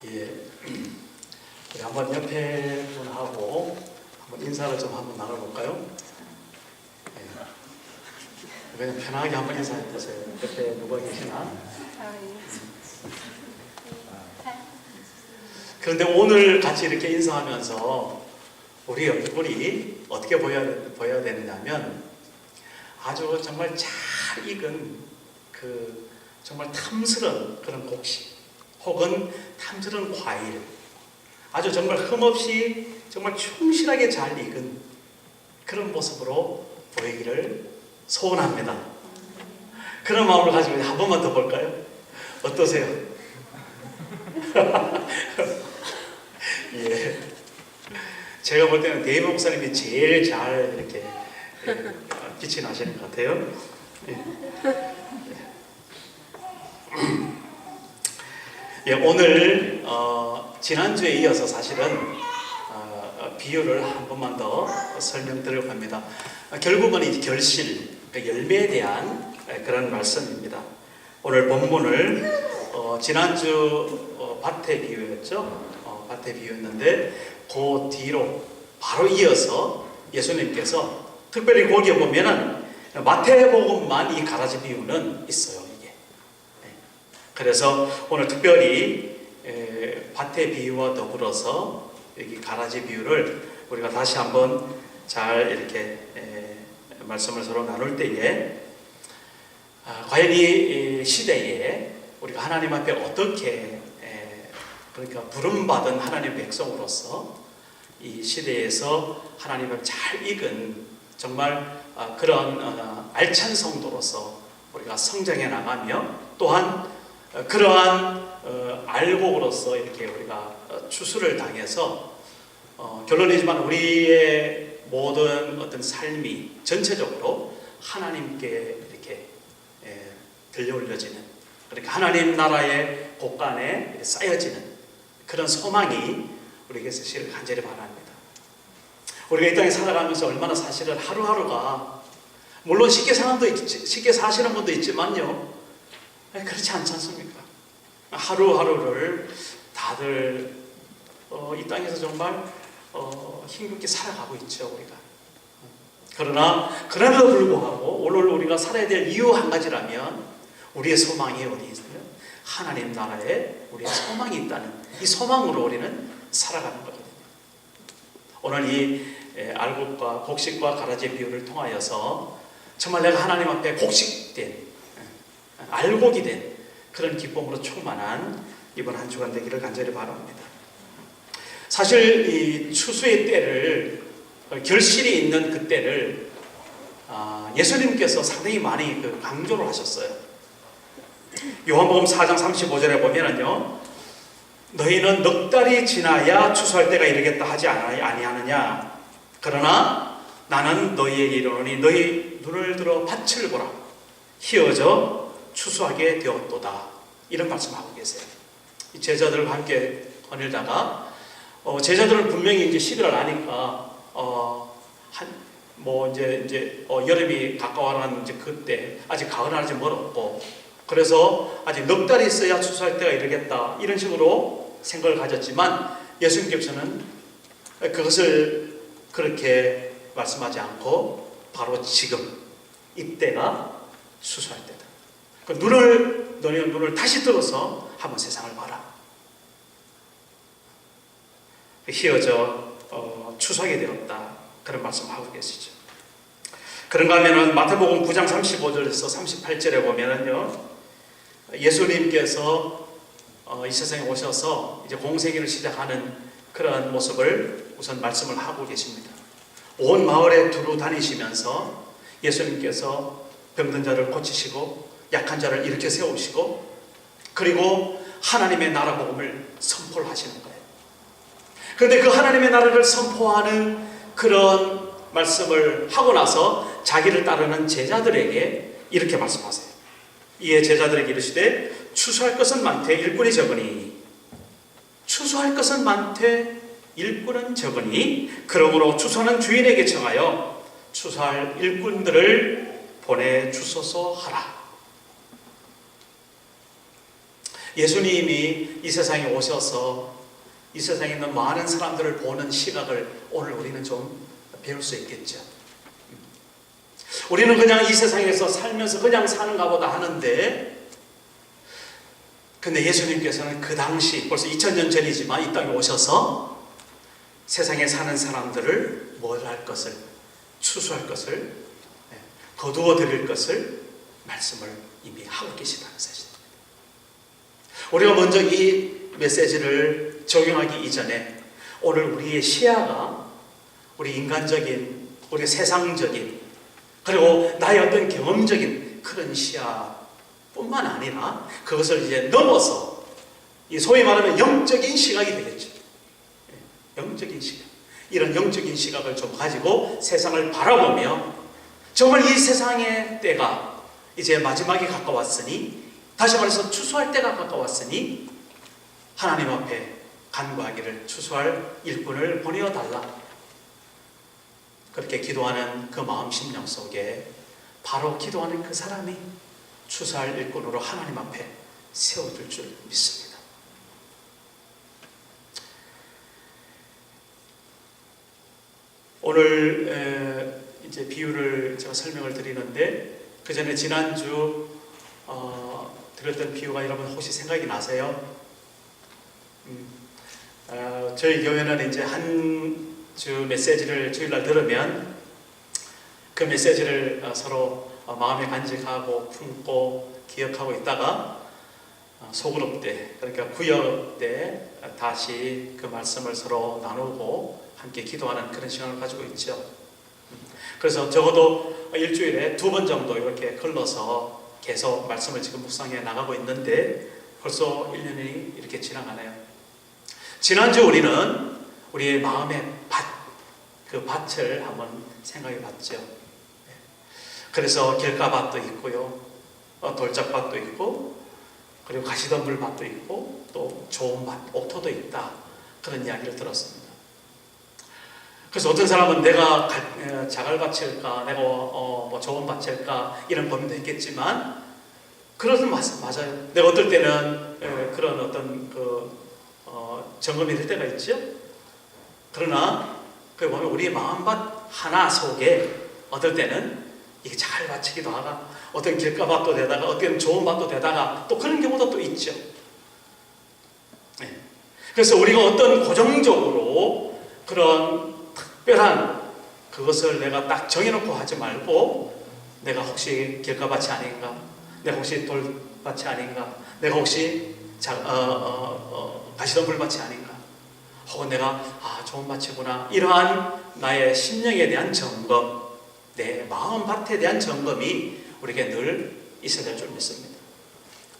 예, 우리 한번 옆에 분하고 한번 인사를 좀 한번 나눠볼까요? 예. 그냥 편하게 한번 인사해 보세요. 옆에 누가 계시나? 그런데 오늘 같이 이렇게 인사하면서 우리 얼굴이 어떻게 보여야 되느냐면 아주 정말 잘 익은 그 정말 탐스런 그런 곡식 혹은 탐스런 과일, 아주 정말 흠없이 정말 충실하게 잘 익은 그런 모습으로 보이기를 소원합니다. 그런 마음을 가지고 한 번만 더 볼까요? 어떠세요? 예, 제가 볼 때는 데이브 목사님이 제일 잘 이렇게 빛이 나시는 것 같아요. 예. 예, 오늘 지난주에 이어서 사실은 비유를 한 번만 더 설명드리려고 합니다. 결국은 이 결실, 열매에 대한 그런 말씀입니다. 오늘 본문을 지난주 밭의 비유였죠. 밭의 비유였는데 그 뒤로 바로 이어서 예수님께서 특별히 거기에 보면은 마태복음만 이 가라지 비유는 있어요. 그래서 오늘 특별히 밭의 비유와 더불어서 여기 가라지 비유를 우리가 다시 한번 잘 이렇게 말씀을 서로 나눌 때에 과연 이 시대에 우리가 하나님 앞에 어떻게 그러니까 부름받은 하나님의 백성으로서 이 시대에서 하나님을 잘 익은 정말 그런 알찬 성도로서 우리가 성장해 나가며 또한 그러한 알곡으로서 이렇게 우리가 추수를 당해서 결론이지만 우리의 모든 어떤 삶이 전체적으로 하나님께 이렇게 들려올려지는, 그러니까 하나님 나라의 곳간에 쌓여지는 그런 소망이 우리에게서 사실 간절히 바랍니다. 우리가 이 땅에 살아가면서 얼마나 사실은 하루하루가 물론 쉽게 사시는 분도 있지만요, 그렇지 않지 않습니까? 하루하루를 다들 이 땅에서 정말 힘겹게 살아가고 있죠, 우리가. 그럼에도 불구하고 오늘 우리가 살아야 될 이유 한 가지라면 우리의 소망이 어디 있어요? 하나님 나라에 우리의 소망이 있다는 이 소망으로 우리는 살아가는 거거든요. 오늘 이 알곡과 곡식과 가라지의 비유를 통하여서 정말 내가 하나님 앞에 곡식된, 알곡이 된 그런 기쁨으로 충만한 이번 한 주간 되기를 간절히 바랍니다. 사실 이 추수의 때를, 결실이 있는 그 때를 예수님께서 상당히 많이 강조를 하셨어요. 요한복음 4장 35절에 보면은요, 너희는 넉 달이 지나야 추수할 때가 이르겠다 하지 아니하느냐. 그러나 나는 너희에게 이르노니 너희 눈을 들어 밭을 보라. 희어져 추수하게 되었도다. 이런 말씀하고 계세요. 제자들과 함께 거닐다가 제자들은 분명히 이제 11월 아니까 이제 여름이 가까워가는 이제 그때 아직 가을 아직 멀었고, 그래서 아직 넉 달이 있어야 추수할 때가 이르겠다 이런 식으로 생각을 가졌지만 예수님께서는 그것을 그렇게 말씀하지 않고 바로 지금 이때가 추수할 때다. 너희는 눈을 다시 들어서 한번 세상을 봐라. 희어져 추수하게 되었다. 그런 말씀하고 계시죠. 그런가 하면은 마태복음 9장 35절에서 38절에 보면은요, 예수님께서 이 세상에 오셔서 이제 공생애를 시작하는 그런 모습을 우선 말씀을 하고 계십니다. 온 마을에 두루 다니시면서 예수님께서 병든 자를 고치시고 약한 자를 일으켜 세우시고 그리고 하나님의 나라 복음을 선포를 하시는 거예요. 그런데 그 하나님의 나라를 선포하는 그런 말씀을 하고 나서 자기를 따르는 제자들에게 이렇게 말씀하세요. 이에 제자들에게 이르시되 추수할 것은 많되 일꾼이 적으니, 추수할 것은 많되 일꾼은 적으니 그러므로 추수하는 주인에게 청하여 추수할 일꾼들을 보내주소서 하라. 예수님이 이 세상에 오셔서 이 세상에 있는 많은 사람들을 보는 시각을 오늘 우리는 좀 배울 수 있겠죠. 우리는 그냥 이 세상에서 살면서 그냥 사는가 보다 하는데, 근데 예수님께서는 그 당시 벌써 2000년 전이지만 이 땅에 오셔서 세상에 사는 사람들을 뭘 할 것을, 추수할 것을, 거두어 드릴 것을 말씀을 이미 하고 계시다는 사실입니다. 우리가 먼저 이 메시지를 적용하기 이전에 오늘 우리의 시야가 우리 인간적인, 우리 세상적인, 그리고 나의 어떤 경험적인 그런 시야뿐만 아니라 그것을 이제 넘어서 이 소위 말하면 영적인 시각이 되겠죠. 영적인 시각. 이런 영적인 시각을 좀 가지고 세상을 바라보며 정말 이 세상의 때가 이제 마지막이 가까웠으니, 다시 말해서 추수할 때가 가까웠으니 하나님 앞에 간구하기를 추수할 일꾼을 보내어 달라. 그렇게 기도하는 그 마음 심령 속에 바로 기도하는 그 사람이 추수할 일꾼으로 하나님 앞에 세워줄 줄 믿습니다. 오늘 이제 비유를 제가 설명을 드리는데, 그 전에 지난주 드렸던 비유가 여러분 혹시 생각이 나세요? 저희 교회는 이제 한 주 메시지를 주일날 들으면 그 메시지를 서로 마음에 간직하고 품고 기억하고 있다가 소그룹 때, 그러니까 구역 때 다시 그 말씀을 서로 나누고 함께 기도하는 그런 시간을 가지고 있죠. 그래서 적어도 일주일에 2번 정도 이렇게 걸러서 계속 말씀을 지금 묵상해 나가고 있는데 벌써 1년이 이렇게 지나가네요. 지난주 우리는 우리의 마음의 밭, 그 밭을 한번 생각해 봤죠. 그래서 길가밭도 있고요, 돌짝밭도 있고, 그리고 가시덤불 밭도 있고, 또 좋은 밭, 옥토도 있다, 그런 이야기를 들었습니다. 그래서 어떤 사람은 내가 자갈밭일까, 내가 뭐 좋은 밭일까, 이런 고민도 했겠지만, 그것은 맞아요. 내가 어떨 때는 그런 어떤 점검이 될 때가 있죠. 그러나 그 보면 우리의 마음밭 하나 속에 어떨 때는 이게 자갈밭이기도 하고, 어떤 길가밭도 되다가, 어떤 좋은 밭도 되다가, 또 그런 경우도 또 있죠. 그래서 우리가 어떤 고정적으로 그런 특별한 그것을 내가 딱 정해놓고 하지 말고, 내가 혹시 길가밭이 아닌가, 내가 혹시 돌밭이 아닌가, 내가 혹시 가시덤불밭이 아닌가, 혹은 내가 좋은 밭이구나, 이러한 나의 심령에 대한 점검, 내 마음밭에 대한 점검이 우리에게 늘 있어야 될 줄 믿습니다.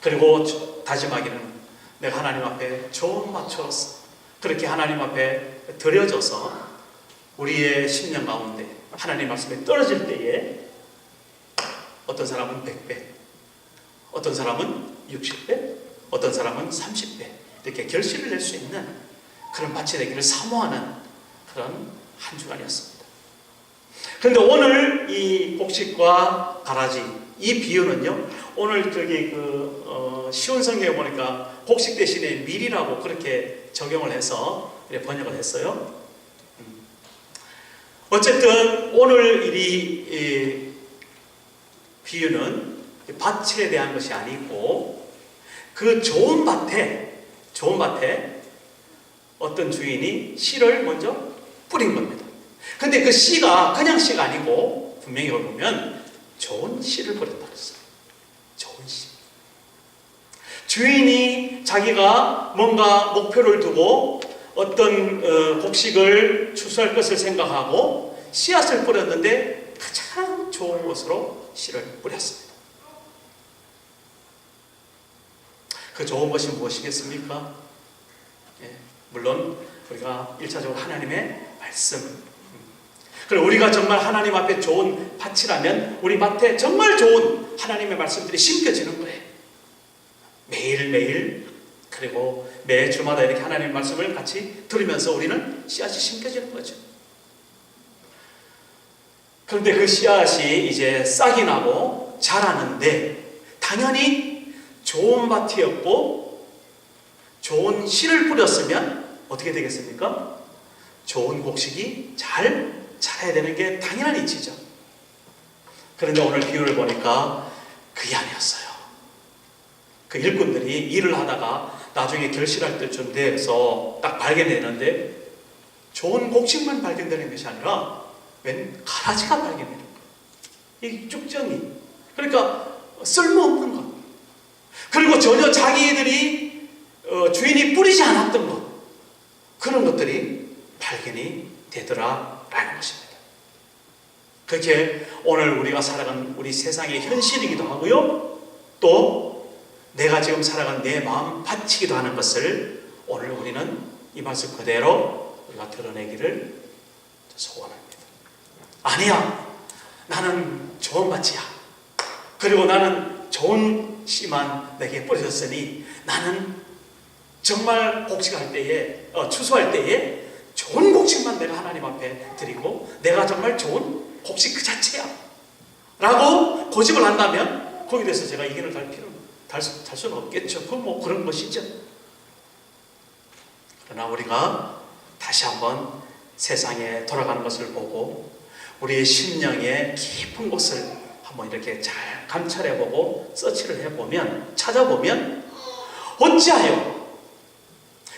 그리고 다짐하기는 내가 하나님 앞에 좋은 밭으로서 그렇게 하나님 앞에 드려져서 우리의 심령 가운데 하나님 말씀이 떨어질 때에 어떤 사람은 100배, 어떤 사람은 60배, 어떤 사람은 30배 이렇게 결실을 낼 수 있는 그런 밭이 되기를 사모하는 그런 한 주간이었습니다. 그런데 오늘 이 곡식과 가라지, 이 비유는요, 오늘 저기 쉬운 성경에 보니까 곡식 대신에 밀이라고 그렇게 적용을 해서 번역을 했어요. 어쨌든 오늘 이 비유는 밭에 대한 것이 아니고 그 좋은 밭에 어떤 주인이 씨를 먼저 뿌린 겁니다. 근데 그 씨가 그냥 씨가 아니고 분명히 보면 좋은 씨를 뿌렸다고 했어요. 좋은 씨. 주인이 자기가 뭔가 목표를 두고 어떤 곡식을 추수할 것을 생각하고 씨앗을 뿌렸는데 가장 좋은 것으로 씨를 뿌렸습니다. 그 좋은 것이 무엇이겠습니까? 물론 우리가 1차적으로 하나님의 말씀, 그리고 우리가 정말 하나님 앞에 좋은 밭이라면 우리 밭에 정말 좋은 하나님의 말씀들이 심겨지는 거예요. 매일매일, 그리고 매 주마다 이렇게 하나님의 말씀을 같이 들으면서 우리는 씨앗이 심겨지는 거죠. 그런데 그 씨앗이 이제 싹이 나고 자라는데 당연히 좋은 밭이었고 좋은 씨를 뿌렸으면 어떻게 되겠습니까? 좋은 곡식이 잘 자라야 되는 게 당연한 이치죠. 그런데 오늘 비유를 보니까 그게 아니었어요. 그 일꾼들이 일을 하다가 나중에 결실할 때쯤 돼서 딱 발견했는데 좋은 곡식만 발견되는 것이 아니라 웬 가라지가 발견되는 거예요. 이 쭉정이. 그러니까 쓸모없는 것. 그리고 전혀 자기들이 주인이 뿌리지 않았던 것. 그런 것들이 발견이 되더라라는 것입니다. 그게 오늘 우리가 살아가는 우리 세상의 현실이기도 하고요. 또 내가 지금 살아가는 내 마음 바치기도 하는 것을 오늘 우리는 이 말씀 그대로 우리가 드러내기를 소원합니다. 아니야, 나는 좋은 밭이야. 그리고 나는 좋은 씨만 내게 뿌려졌으니 나는 정말 곡식할 때에 추수할 때에 좋은 곡식만 내가 하나님 앞에 드리고 내가 정말 좋은 곡식 그 자체야 라고 고집을 한다면 거기에 대해서 제가 이견을 달 수는 없겠죠. 그건 뭐 그런 것이죠. 그러나 우리가 다시 한번 세상에 돌아가는 것을 보고 우리의 심령의 깊은 곳을 한번 이렇게 잘 감찰해보고 서치를 해보면, 찾아보면 어찌하여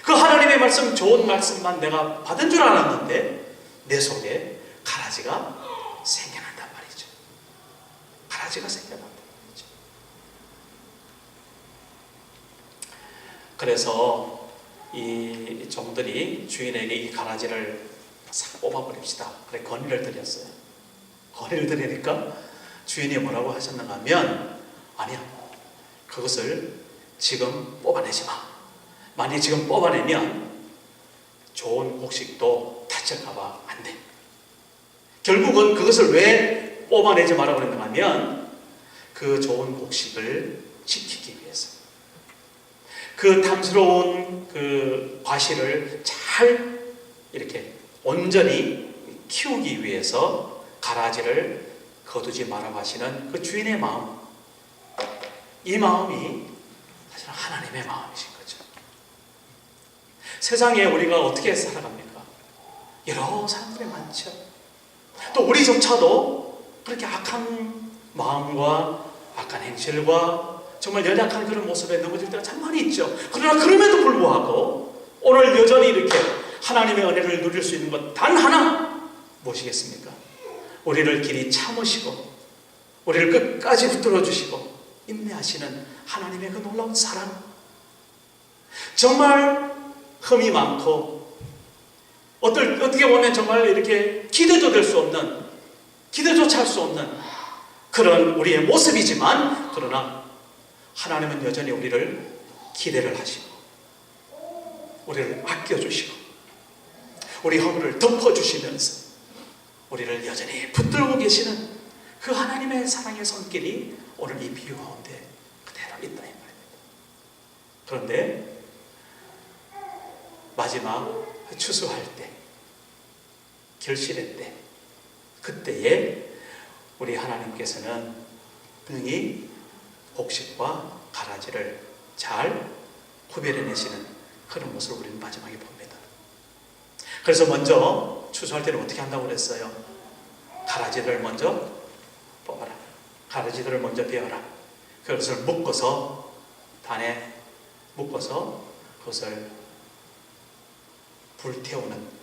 그 하나님의 말씀, 좋은 말씀만 내가 받은 줄 알았는데 내 속에 가라지가 생겨난단 말이죠. 가라지가 생겨난단 말이죠. 그래서 이 종들이 주인에게 이 가라지를 싹 뽑아버립시다. 그래 건의를 드렸어요. 건의를 드리니까 주인이 뭐라고 하셨는가 하면 아니야, 그것을 지금 뽑아내지 마. 만약 지금 뽑아내면 좋은 곡식도 다칠까봐 안 돼. 결국은 그것을 왜 뽑아내지 말라고 그랬는가 하면 그 좋은 곡식을 지키기 위해서, 그 탐스러운 그 과실을 잘 이렇게 온전히 키우기 위해서 가라지를 거두지 말라고 하시는 그 주인의 마음, 이 마음이 사실 하나님의 마음이신 거죠. 세상에 우리가 어떻게 살아갑니까? 여러 사람들이 많죠. 또 우리조차도 그렇게 악한 마음과 악한 행실과 정말 연약한 그런 모습에 넘어질 때가 참 많이 있죠. 그러나 그럼에도 불구하고 오늘 여전히 이렇게 하나님의 은혜를 누릴 수 있는 것 단 하나 무엇이겠습니까? 우리를 길이 참으시고 우리를 끝까지 붙들어 주시고 인내하시는 하나님의 그 놀라운 사랑, 정말 흠이 많고 어떻게 보면 정말 이렇게 기대도 될 수 없는, 기대조차 할 수 없는 그런 우리의 모습이지만, 그러나 하나님은 여전히 우리를 기대를 하시고 우리를 아껴주시고 우리 허물을 덮어주시면서 우리를 여전히 붙들고 계시는 그 하나님의 사랑의 손길이 오늘 이 비유 가운데 그대로 있다 이 말입니다. 그런데 마지막 추수할 때, 결실의 때, 그때에 우리 하나님께서는 능히 곡식과 가라지를 잘 구별해내시는 그런 모습을 우리는 마지막에 봅니다. 그래서 먼저 추수할 때는 어떻게 한다고 그랬어요? 가라지를 먼저 뽑아라. 가라지들을 먼저 베어라. 그것을 묶어서 단에 묶어서 그것을 불태우는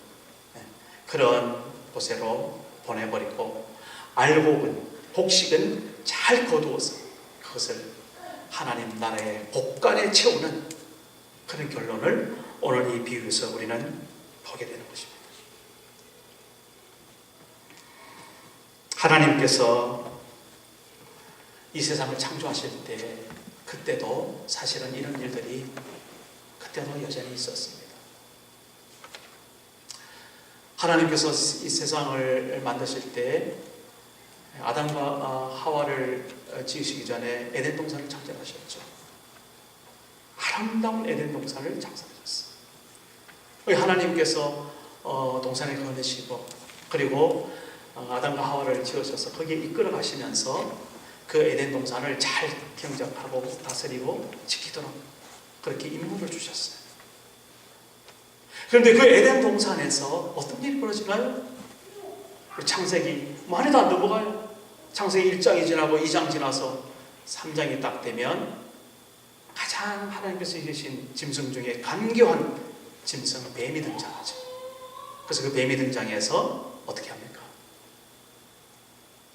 그런 곳으로 보내버리고, 알곡은, 곡식은 잘 거두어서 그것을 하나님 나라의 곡간에 채우는 그런 결론을 오늘 이 비유에서 우리는 보게 되는 것입니다. 하나님께서 이 세상을 창조하실 때 그때도 사실은 이런 일들이 그때도 여전히 있었습니다. 하나님께서 이 세상을 만드실 때 아담과 하와를 지으시기 전에 에덴 동산을 창조하셨죠. 아름다운 에덴 동산을 창조하셨어요. 하나님께서 동산에 거느시고 그리고 아담과 하와를 지으셔서 거기에 이끌어 가시면서 그 에덴 동산을 잘 경작하고 다스리고 지키도록 그렇게 임무를 주셨어요. 그런데 그 에덴 동산에서 어떤 일이 벌어지나요? 창세기 많이도 안 넘어가요. 창세기 1장이 지나고 2장 지나서 3장이 딱 되면 가장 하나님께서 이루신 짐승 중에 간교한 짐승 뱀이 등장하죠. 그래서 그 뱀이 등장해서 어떻게 합니까?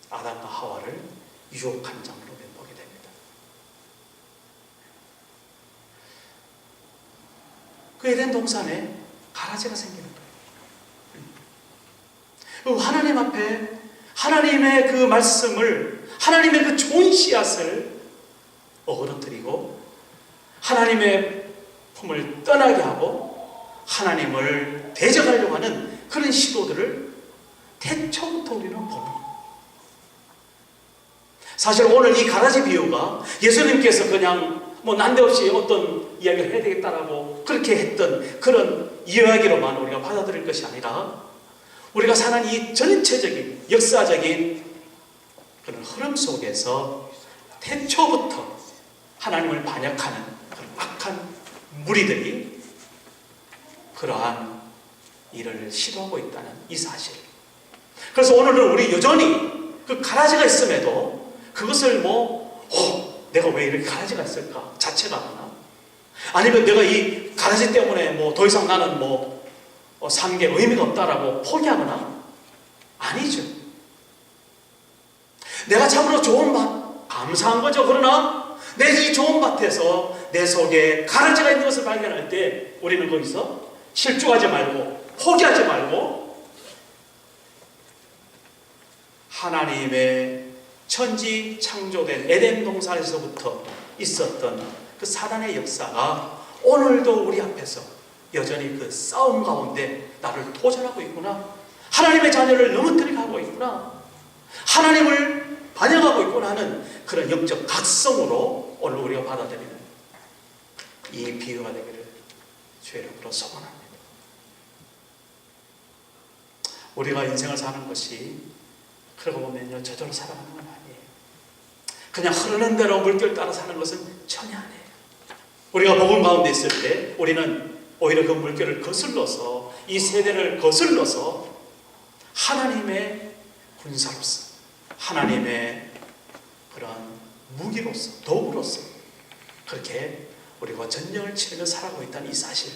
아담과 하와를 유혹한 장면을 보게 됩니다. 그 에덴 동산에 가라지가 생기는 거예요. 하나님 앞에 하나님의 그 말씀을, 하나님의 그 좋은 씨앗을 어그러뜨리고 하나님의 품을 떠나게 하고 하나님을 대적하려고 하는 그런 시도들을 태초부터 우리는 봅니다. 사실 오늘 이 가라지 비유가 예수님께서 그냥 난데없이 어떤 이야기를 해야 되겠다라고 그렇게 했던 그런 이야기로만 우리가 받아들일 것이 아니라 우리가 사는 이 전체적인 역사적인 그런 흐름 속에서 태초부터 하나님을 반역하는 그런 악한 무리들이 그러한 일을 시도하고 있다는 이 사실. 그래서 오늘은 우리 여전히 그 가라지가 있음에도 그것을 내가 왜 이렇게 가라지가 있을까 자체가 하나, 아니면 내가 이 가라지 때문에 더 이상 나는 사는 게 의미가 없다라고 포기하거나, 아니죠. 내가 참으로 좋은 밭 감사한 거죠. 그러나 내 이 좋은 밭에서 내 속에 가라지가 있는 것을 발견할 때 우리는 거기서 실족하지 말고 포기하지 말고 하나님의 천지 창조된 에덴 동산에서부터 있었던 그 사단의 역사가 오늘도 우리 앞에서 여전히 그 싸움 가운데 나를 도전하고 있구나, 하나님의 자녀를 넘어뜨리게 하고 있구나, 하나님을 반역하고 있구나 하는 그런 영적 각성으로 오늘 우리가 받아들이는 이 비유가 되기를 주의 이름으로 소원합니다. 우리가 인생을 사는 것이 그러고 보면요, 저절로 살아가는 건 아니에요. 그냥 흐르는 대로 물결 따라 사는 것은 전혀 아니에요. 우리가 복음 가운데 있을 때 우리는 오히려 그 물결을 거슬러서, 이 세대를 거슬러서 하나님의 군사로서, 하나님의 그런 무기로서, 도구로서 그렇게 우리가 전쟁을 치르며 살아가고 있다는 이 사실.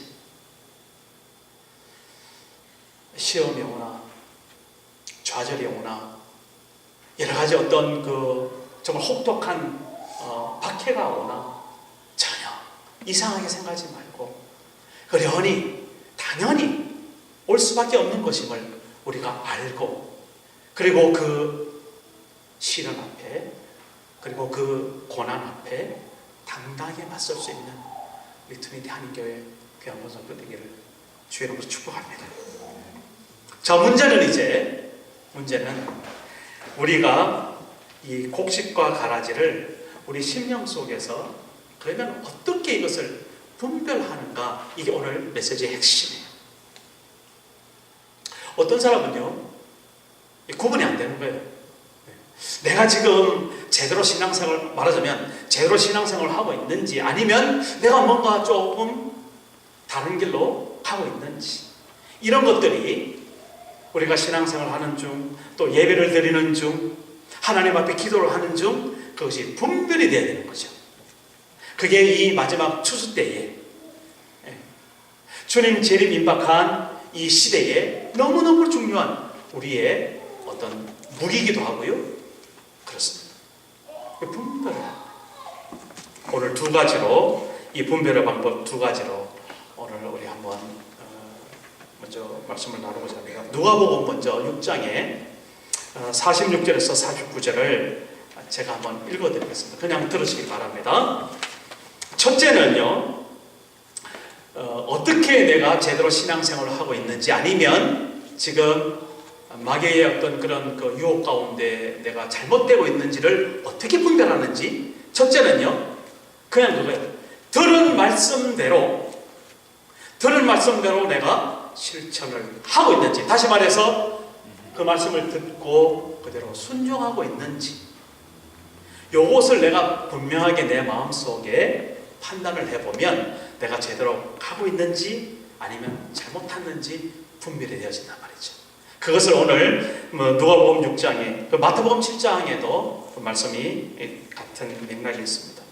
시험이 오나 좌절이 오나 여러 가지 어떤 정말 혹독한 박해가 오나 전혀 이상하게 생각하지 말고 당연히 올 수밖에 없는 것임을 우리가 알고, 그리고 그 시련 앞에, 그리고 그 고난 앞에 당당하게 맞설 수 있는 우리 트리니티 한인교회 귀한 본성들 되기를 주의 이름으로 축복합니다. 자, 문제는 우리가 이 곡식과 가라지를 우리 심령 속에서 그러면 어떻게 이것을 분별하는가, 이게 오늘 메시지의 핵심이에요. 어떤 사람은요, 구분이 안 되는 거예요. 내가 지금 제대로 신앙생활, 말하자면 제대로 신앙생활을 하고 있는지, 아니면 내가 뭔가 조금 다른 길로 가고 있는지, 이런 것들이 우리가 신앙생활을 하는 중, 또 예배를 드리는 중, 하나님 앞에 기도를 하는 중, 그것이 분별이 되어야 되는 거죠. 그게 이 마지막 추수 때에, 주님 재림 임박한 이 시대에 너무너무 중요한 우리의 어떤 무기이기도 하고요. 그렇습니다. 분별을, 오늘 두 가지로, 이 분별의 방법 두 가지로 오늘 우리 한번 먼저 말씀을 나누고자 합니다. 누가복음 먼저 6장에 46절에서 49절을 제가 한번 읽어드리겠습니다. 그냥 들으시기 바랍니다. 첫째는요, 어떻게 내가 제대로 신앙생활을 하고 있는지, 아니면 지금 마귀의 어떤 그런 그 유혹 가운데 내가 잘못되고 있는지를 어떻게 분별하는지. 첫째는요, 그냥 그거예요. 들은 말씀대로 내가 실천을 하고 있는지, 다시 말해서 그 말씀을 듣고 그대로 순종하고 있는지, 요것을 내가 분명하게 내 마음속에 판단을 해보면 내가 제대로 가고 있는지 아니면 잘못했는지 분별이 되어진단 말이죠. 그것을 오늘 누가복음 6장에 마태복음 7장에도 그 말씀이 같은 맥락이 있습니다.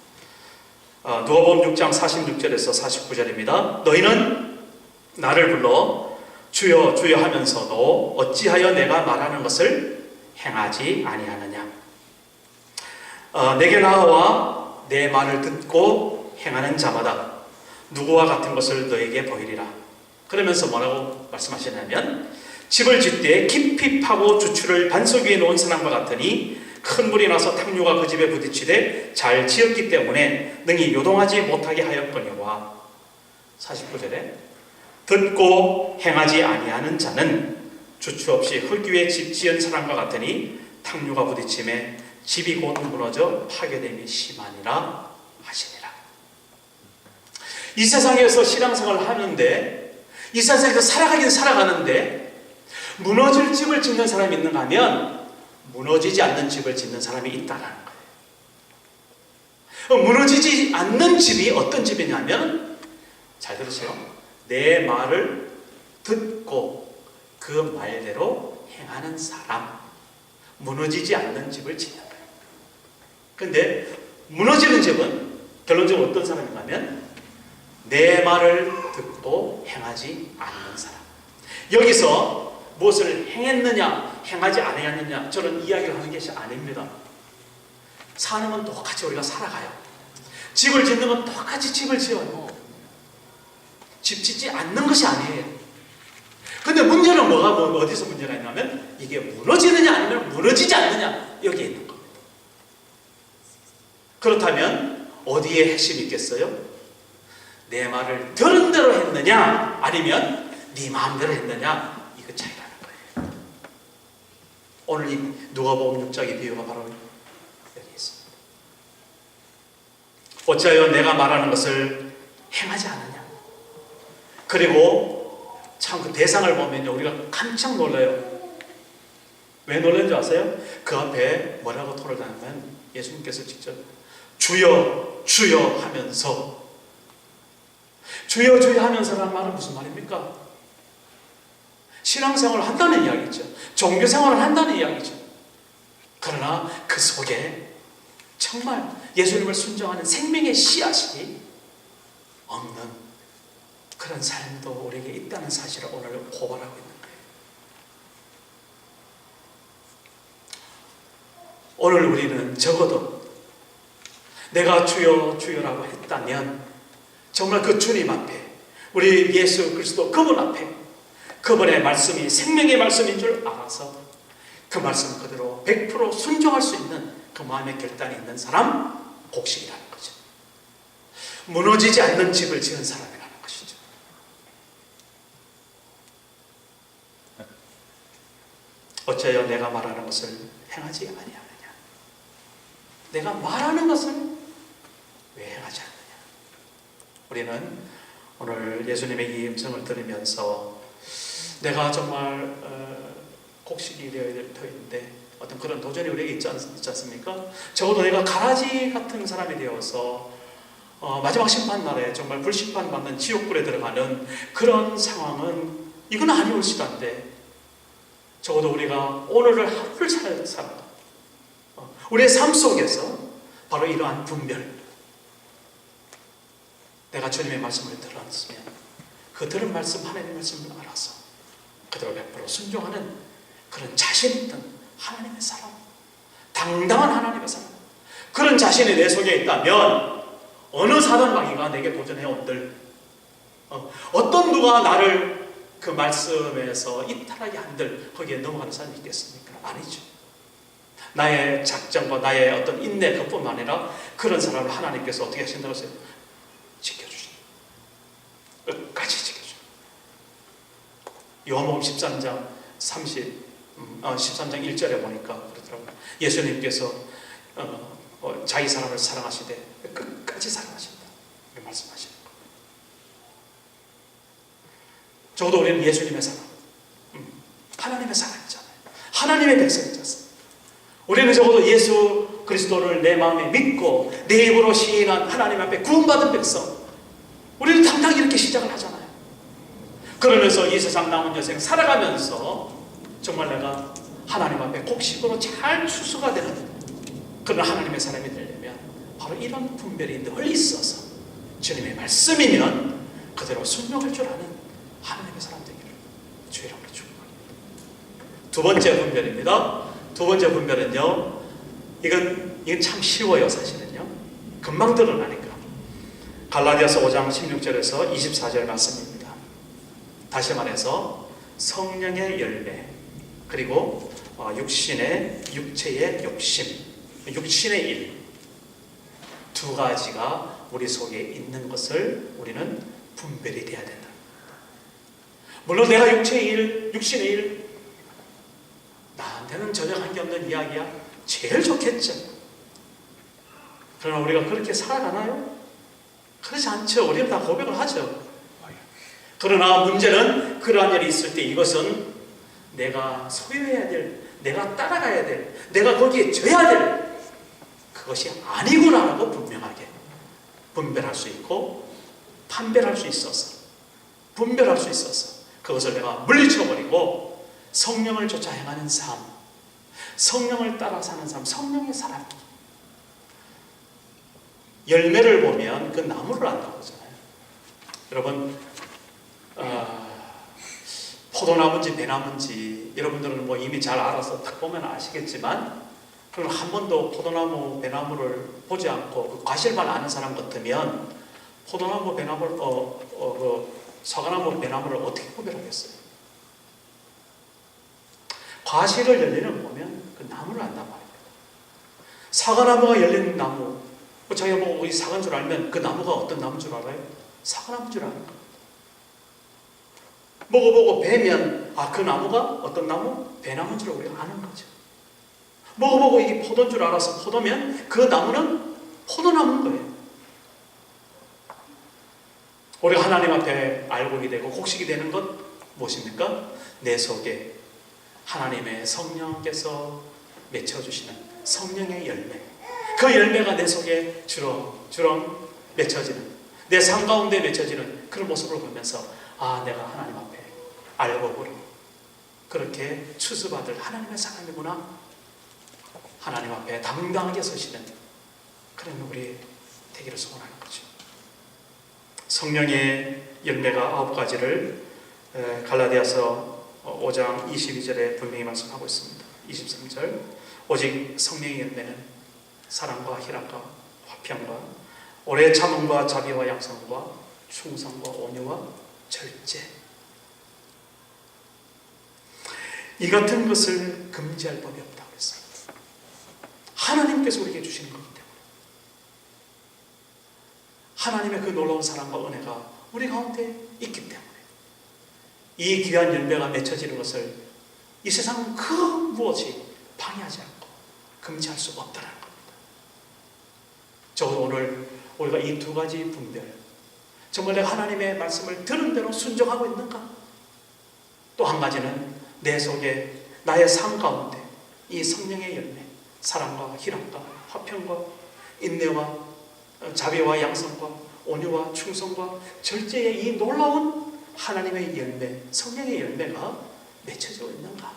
누가복음 6장 46절에서 49절입니다. 너희는 나를 불러 주여 주여 하면서도 어찌하여 내가 말하는 것을 행하지 아니하느냐. 내게 나와 내 말을 듣고 행하는 자마다 누구와 같은 것을 너에게 보이리라. 그러면서 뭐라고 말씀하시냐면 집을 짓되 깊이 파고 주추를 반석 위에 놓은 사람과 같으니 큰 불이 나서 탕류가 그 집에 부딪히되 잘 지었기 때문에 능히 요동하지 못하게 하였거니와. 49절에 듣고 행하지 아니하는 자는 주추 없이 흙 위에 집 지은 사람과 같으니 탕류가 부딪힘에 집이 곧 무너져 파괴됨이 심하니라 하시니라. 이 세상에서 신앙생활을 하는데, 이 세상에서 살아가긴 살아가는데 무너질 집을 짓는 사람이 있는가 하면 무너지지 않는 집을 짓는 사람이 있다는 거예요. 무너지지 않는 집이 어떤 집이냐면, 잘 들으세요. 내 말을 듣고 그 말대로 행하는 사람, 무너지지 않는 집을 짓는 거예요. 그런데 무너지는 집은 결론적으로 어떤 사람인가 하면 내 말을 듣고 행하지 않는 사람. 여기서 무엇을 행했느냐 행하지 않았느냐 저는 이야기를 하는 것이 아닙니다. 사는 건 똑같이 우리가 살아가요. 집을 짓는 건 똑같이 집을 지어요. 집 짓지 않는 것이 아니에요. 근데 문제는 어디서 문제가 있냐면 이게 무너지느냐 아니면 무너지지 않느냐 여기에 있는 겁니다. 그렇다면 어디에 핵심이 있겠어요? 내 말을 들은 대로 했느냐 아니면 네 마음대로 했느냐, 이거 차이라는 거예요. 오늘 이 누가복음 6장의 비유가 바로 여기 있습니다. 어찌하여 내가 말하는 것을 행하지 않느냐. 그리고 참 그 대상을 보면 우리가 깜짝 놀라요. 왜 놀라는 줄 아세요? 그 앞에 뭐라고 토론하냐면 예수님께서 직접 주여 주여 하면서, 주여 주여 하면서라는 말은 무슨 말입니까? 신앙생활을 한다는 이야기죠. 종교생활을 한다는 이야기죠. 그러나 그 속에 정말 예수님을 순종하는 생명의 씨앗이 없는 그런 삶도 우리에게 있다는 사실을 오늘 고발하고 있는 거예요. 오늘 우리는 적어도 내가 주여 주여라고 했다면 정말 그 주님 앞에, 우리 예수 그리스도 그분 앞에, 그분의 말씀이 생명의 말씀인 줄 알아서 그 말씀 그대로 100% 순종할 수 있는 그 마음의 결단이 있는 사람, 곡식이라는 거죠. 무너지지 않는 집을 지은 사람이라는 것이죠. 어찌하여 내가 말하는 것을 행하지 아니하느냐. 내가 말하는 것을 왜 행하지 않느냐. 우리는 오늘 예수님의 이 음성을 들으면서 내가 정말 곡식이 되어야 될 터인데 어떤 그런 도전이 우리에게 있지 않습니까? 적어도 내가 가라지 같은 사람이 되어서 마지막 심판날에 정말 불심판받는 지옥불에 들어가는 그런 상황은 이건 아니올시다인데, 적어도 우리가 오늘을 하루를 살아가 우리의 삶 속에서 바로 이러한 분별, 내가 주님의 말씀을 들었으면 그 들은 말씀, 하나님의 말씀을 알아서 그대로 100% 순종하는 그런 자신 있던 하나님의 사람, 당당한 하나님의 사람, 그런 자신이 내 속에 있다면 어느 사단마귀가 내게 도전해 온들, 어떤 누가 나를 그 말씀에서 이탈하게 한들 거기에 넘어가는 사람이 있겠습니까? 아니죠. 나의 작정과 나의 어떤 인내 그뿐만 아니라 그런 사람을 하나님께서 어떻게 하신다고 하세요? 지켜주신다. 끝까지 지켜주신다. 요한복음 13장 13장 1절에 보니까 그러더라고요. 예수님께서 자기 사람을 사랑하시되 끝까지 사랑하신다, 이렇게 말씀하시는 거예요. 적어도 우리는 예수님의 사랑, 하나님의 사랑이잖아요. 하나님의 백성이잖아요. 우리는 적어도 예수 그리스도를 내 마음에 믿고 내 입으로 시인한 하나님 앞에 구원받은 백성, 우리는 당당히 이렇게 시작을 하잖아요. 그러면서 이 세상 남은 여생 살아가면서 정말 내가 하나님 앞에 곡식으로 잘 추수가 되는 그런 하나님의 사람이 되려면 바로 이런 분별이 늘 있어서 주님의 말씀이면 그대로 순종할 줄 아는 하나님의 사람 되기를 주의 이름으로 축복합니다. 두 번째 분별입니다. 두 번째 분별은요, 이건 참 쉬워요. 사실은요, 금방 드러나니까. 갈라디아서 5장 16절에서 24절 말씀입니다. 다시 말해서 성령의 열매, 그리고 육체의 욕심, 육신의 일, 두 가지가 우리 속에 있는 것을 우리는 분별이 돼야 된다. 물론 내가 육체의 일, 육신의 일, 나한테는 전혀 관계없는 이야기야, 제일 좋겠죠. 그러나 우리가 그렇게 살아가나요? 그렇지 않죠. 우리는 다 고백을 하죠. 그러나 문제는 그러한 일이 있을 때 이것은 내가 소유해야 될, 내가 따라가야 될, 내가 거기에 져야 될 그것이 아니구나라고 분명하게 분별할 수 있고 판별할 수 있어서, 분별할 수 있어서 그것을 내가 물리쳐버리고 성령을 쫓아 행하는 삶, 성령을 따라 사는 삶, 성령의 사람. 열매를 보면 그 나무를 안다고 하잖아요. 여러분, 포도나무인지 배나무인지 여러분들은 뭐 이미 잘 알아서 딱 보면 아시겠지만, 그럼 한 번도 포도나무, 배나무를 보지 않고 그 과실만 아는 사람 같으면 포도나무, 배나무를 사과나무, 배나무를 어떻게 구별하겠어요? 과실을 열리는 보면 그 나무를 안단 말입니다. 사과나무가 열리는 나무, 자기가 뭐 이 사과인 줄 알면 그 나무가 어떤 나무인 줄 알아요? 사과나무인 줄 아는 거예요. 먹어보고 배면 그 나무가 어떤 나무? 배나무인 줄 우리가 아는 거죠. 먹어보고 이게 포도인 줄 알아서 포도면 그 나무는 포도나무인 거예요. 우리가 하나님 앞에 알곡이 되고 곡식이 되는 것 무엇입니까? 내 속에 하나님의 성령께서 맺혀주시는 성령의 열매, 그 열매가 내 속에 주렁주렁 맺혀지는, 내 삶 가운데 맺혀지는 그런 모습을 보면서 내가 하나님 앞에 알곡으로 그렇게 추수받을 하나님의 사람이구나, 하나님 앞에 당당하게 서시는 그런 우리 되기를 소원하는 거죠. 성령의 열매가 9가지를 갈라디아서 5장 22절에 분명히 말씀하고 있습니다. 23절, 오직 성령의 열매는 사랑과 희락과 화평과 오래 참음과 자비와 양선과 충성과 온유와 절제, 이 같은 것을 금지할 법이 없다고 그랬어요. 하나님께서 우리에게 주시는 거기 때문에, 하나님의 그 놀라운 사랑과 은혜가 우리 가운데 있기 때문에 이 귀한 열매가 맺혀지는 것을 이 세상은 그 무엇이 방해하지 않고 금지할 수가 없다는 겁니다. 저도 오늘 우리가 이 두 가지 분별, 정말 내가 하나님의 말씀을 들은 대로 순종하고 있는가? 또 한 가지는 내 속에 나의 삶 가운데 이 성령의 열매, 사랑과 희락과 화평과 인내와 자비와 양선과 온유와 충성과 절제의 이 놀라운 하나님의 열매, 성령의 열매가 맺혀지고 있는가?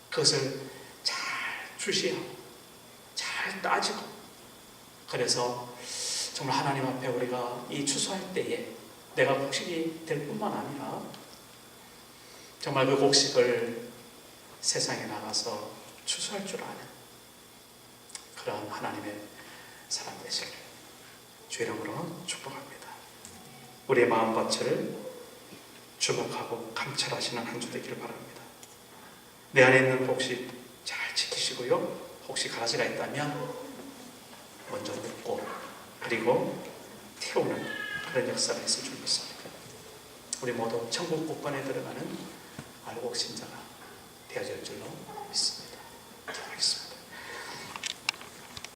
그것을 잘 주시하고 잘 따지고, 그래서 정말 하나님 앞에 우리가 이 추수할 때에 내가 곡식이 될 뿐만 아니라 정말 그 곡식을 세상에 나가서 추수할 줄 아는 그런 하나님의 사람 되시기를 주 이름으로 축복합니다. 우리의 마음밭을 주목하고 감찰하시는 한 주 되기를 바랍니다. 내 안에 있는 곡식 잘 지키시고요, 혹시 가지가 있다면 먼저 묻고 그리고 태우는 그런 역사가 있을 줄 믿습니다. 우리 모두 천국 복권에 들어가는 알곡 신자가 되어질 줄로 믿습니다.